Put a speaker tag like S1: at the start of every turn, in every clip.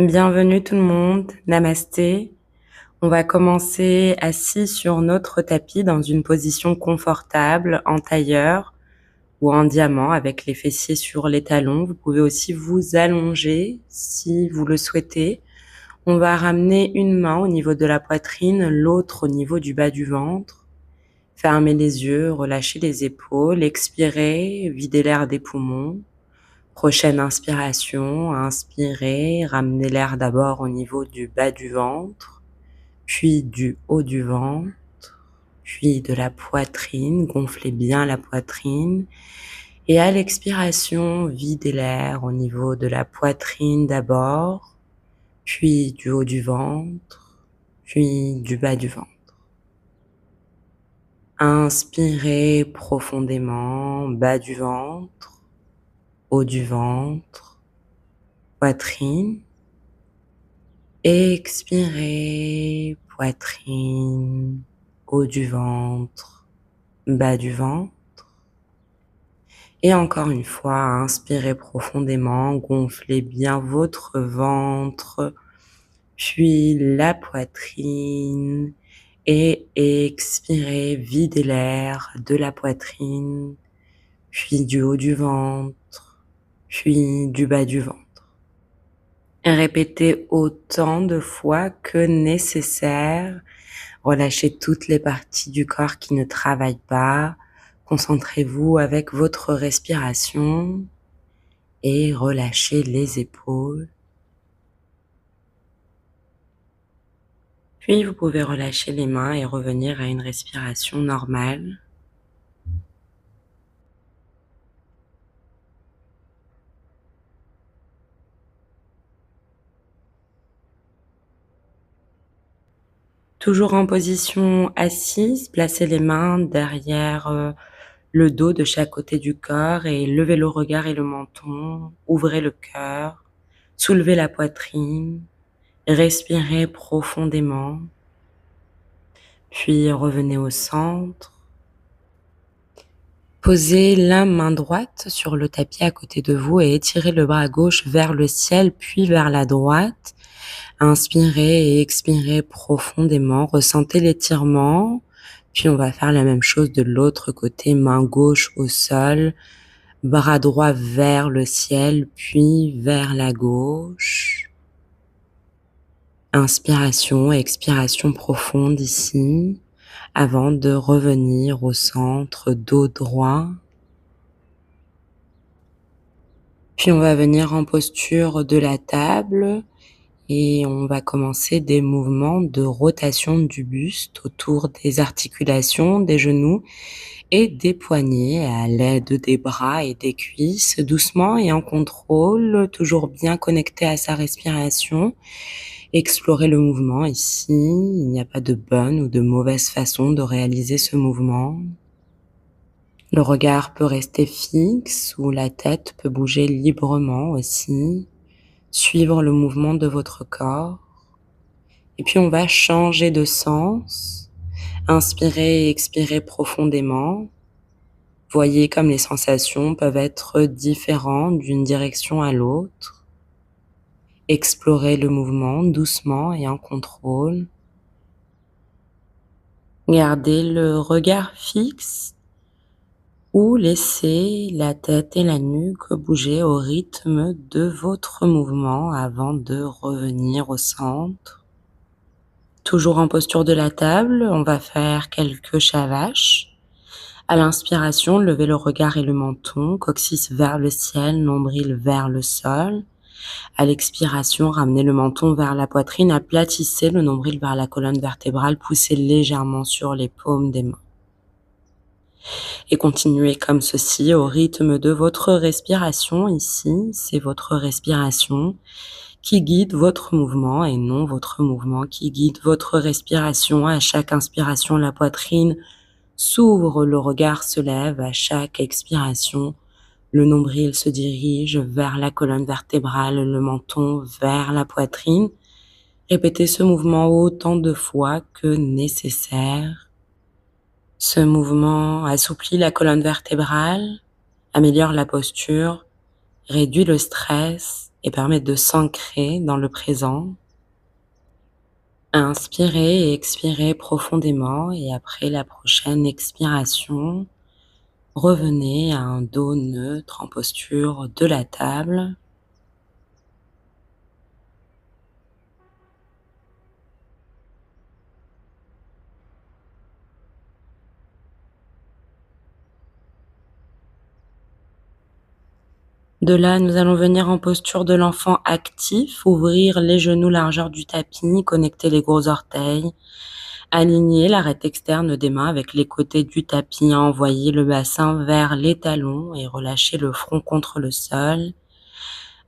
S1: Bienvenue tout le monde, namasté. On va commencer assis sur notre tapis dans une position confortable, en tailleur ou en diamant avec les fessiers sur les talons. Vous pouvez aussi vous allonger si vous le souhaitez. On va ramener une main au niveau de la poitrine, l'autre au niveau du bas du ventre. Fermez les yeux, relâchez les épaules, expirez, videz l'air des poumons. Prochaine inspiration, inspirez, ramenez l'air d'abord au niveau du bas du ventre, puis du haut du ventre, puis de la poitrine, gonflez bien la poitrine. Et à l'expiration, videz l'air au niveau de la poitrine d'abord, puis du haut du ventre, puis du bas du ventre. Inspirez profondément, bas du ventre, haut du ventre, poitrine. Expirez, poitrine, haut du ventre, bas du ventre. Et encore une fois, inspirez profondément, gonflez bien votre ventre, puis la poitrine. Et expirez, videz l'air de la poitrine, puis du haut du ventre, puis du bas du ventre. Répétez autant de fois que nécessaire. Relâchez toutes les parties du corps qui ne travaillent pas. Concentrez-vous avec votre respiration et relâchez les épaules. Puis vous pouvez relâcher les mains et revenir à une respiration normale. Toujours en position assise, placez les mains derrière le dos de chaque côté du corps et levez le regard et le menton, ouvrez le cœur, soulevez la poitrine, respirez profondément, puis revenez au centre. Posez la main droite sur le tapis à côté de vous et étirez le bras gauche vers le ciel puis vers la droite. Inspirez et expirez profondément, ressentez l'étirement. Puis on va faire la même chose de l'autre côté, main gauche au sol, bras droit vers le ciel, puis vers la gauche. Inspiration, expiration profonde ici, avant de revenir au centre, dos droit. Puis on va venir en posture de la table et on va commencer des mouvements de rotation du buste autour des articulations, des genoux et des poignets à l'aide des bras et des cuisses, doucement et en contrôle, toujours bien connecté à sa respiration. Explorez le mouvement ici, il n'y a pas de bonne ou de mauvaise façon de réaliser ce mouvement. Le regard peut rester fixe ou la tête peut bouger librement aussi, suivre le mouvement de votre corps. Et puis on va changer de sens, inspirer et expirer profondément. Voyez comme les sensations peuvent être différentes d'une direction à l'autre. Explorez le mouvement doucement et en contrôle. Gardez le regard fixe ou laissez la tête et la nuque bouger au rythme de votre mouvement avant de revenir au centre. Toujours en posture de la table, on va faire quelques shavash. À l'inspiration, levez le regard et le menton, coccyx vers le ciel, nombril vers le sol. À l'expiration, ramenez le menton vers la poitrine, aplatissez le nombril vers la colonne vertébrale, poussez légèrement sur les paumes des mains. Et continuez comme ceci au rythme de votre respiration ici, c'est votre respiration qui guide votre mouvement et non votre mouvement qui guide votre respiration. À chaque inspiration, la poitrine s'ouvre, le regard se lève. À chaque expiration, le nombril se dirige vers la colonne vertébrale, le menton vers la poitrine. Répétez ce mouvement autant de fois que nécessaire. Ce mouvement assouplit la colonne vertébrale, améliore la posture, réduit le stress et permet de s'ancrer dans le présent. Inspirez et expirez profondément et après la prochaine expiration, revenez à un dos neutre en posture de la table. De là, nous allons venir en posture de l'enfant actif, ouvrir les genoux largeur du tapis, connecter les gros orteils, aligner l'arête externe des mains avec les côtés du tapis, envoyer le bassin vers les talons et relâcher le front contre le sol.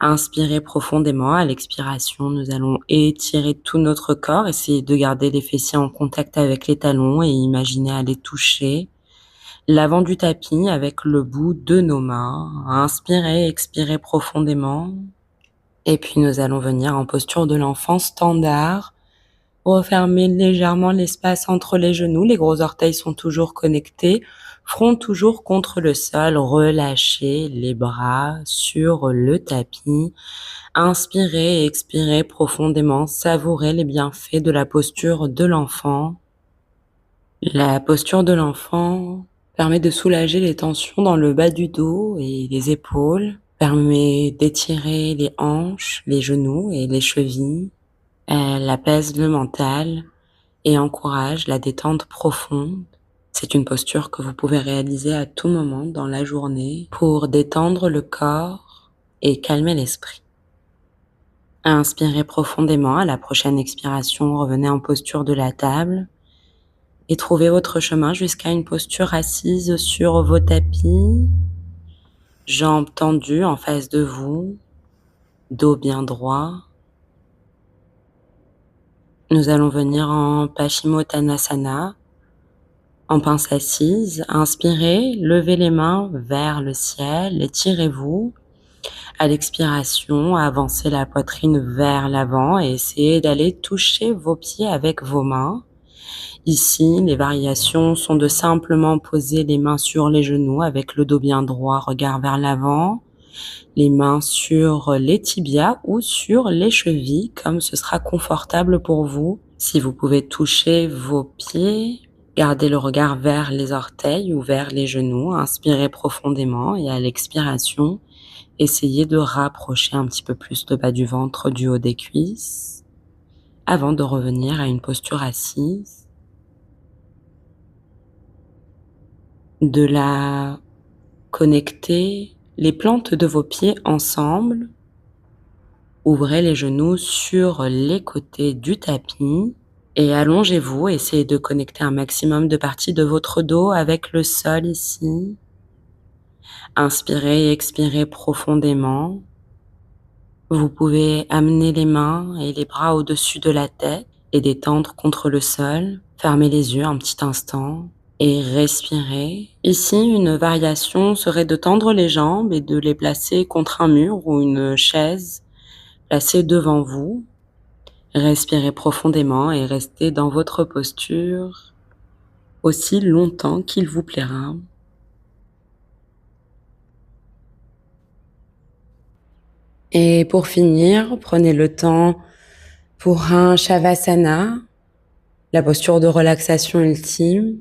S1: Inspirez profondément. À l'expiration, nous allons étirer tout notre corps, essayer de garder les fessiers en contact avec les talons et imaginer aller toucher l'avant du tapis avec le bout de nos mains. Inspirez, expirez profondément. Et puis nous allons venir en posture de l'enfant standard. Refermez légèrement l'espace entre les genoux. Les gros orteils sont toujours connectés. Front toujours contre le sol. Relâchez les bras sur le tapis. Inspirez et expirez profondément. Savourez les bienfaits de la posture de l'enfant. La posture de l'enfant permet de soulager les tensions dans le bas du dos et les épaules, permet d'étirer les hanches, les genoux et les chevilles. Elle apaise le mental et encourage la détente profonde. C'est une posture que vous pouvez réaliser à tout moment dans la journée pour détendre le corps et calmer l'esprit. Inspirez profondément. À la prochaine expiration, revenez en posture de la table. Et trouvez votre chemin jusqu'à une posture assise sur vos tapis, jambes tendues en face de vous, dos bien droit. Nous allons venir en Paschimottanasana, en pince assise. Inspirez, levez les mains vers le ciel, étirez-vous. À l'expiration, avancez la poitrine vers l'avant et essayez d'aller toucher vos pieds avec vos mains. Ici, les variations sont de simplement poser les mains sur les genoux avec le dos bien droit, regard vers l'avant, les mains sur les tibias ou sur les chevilles, comme ce sera confortable pour vous. Si vous pouvez toucher vos pieds, gardez le regard vers les orteils ou vers les genoux, inspirez profondément et à l'expiration, essayez de rapprocher un petit peu plus le bas du ventre du haut des cuisses avant de revenir à une posture assise. De la connecter les plantes de vos pieds ensemble. Ouvrez les genoux sur les côtés du tapis et allongez-vous. Essayez de connecter un maximum de parties de votre dos avec le sol ici. Inspirez et expirez profondément. Vous pouvez amener les mains et les bras au-dessus de la tête et détendre contre le sol. Fermez les yeux un petit instant. Et respirez. Ici, une variation serait de tendre les jambes et de les placer contre un mur ou une chaise placée devant vous. Respirez profondément et restez dans votre posture aussi longtemps qu'il vous plaira. Et pour finir, prenez le temps pour un Shavasana, la posture de relaxation ultime.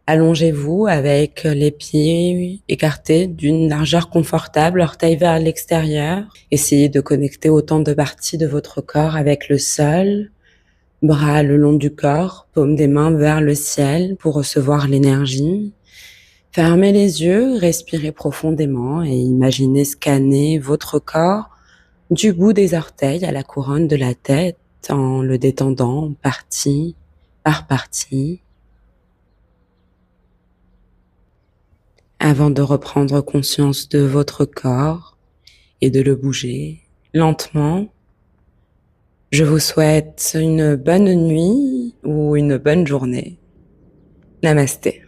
S1: Allongez-vous avec les pieds écartés d'une largeur confortable, orteils vers l'extérieur. Essayez de connecter autant de parties de votre corps avec le sol, bras le long du corps, paume des mains vers le ciel pour recevoir l'énergie. Fermez les yeux, respirez profondément et imaginez scanner votre corps du bout des orteils à la couronne de la tête en le détendant partie par partie. Avant de reprendre conscience de votre corps et de le bouger lentement, je vous souhaite une bonne nuit ou une bonne journée. Namasté.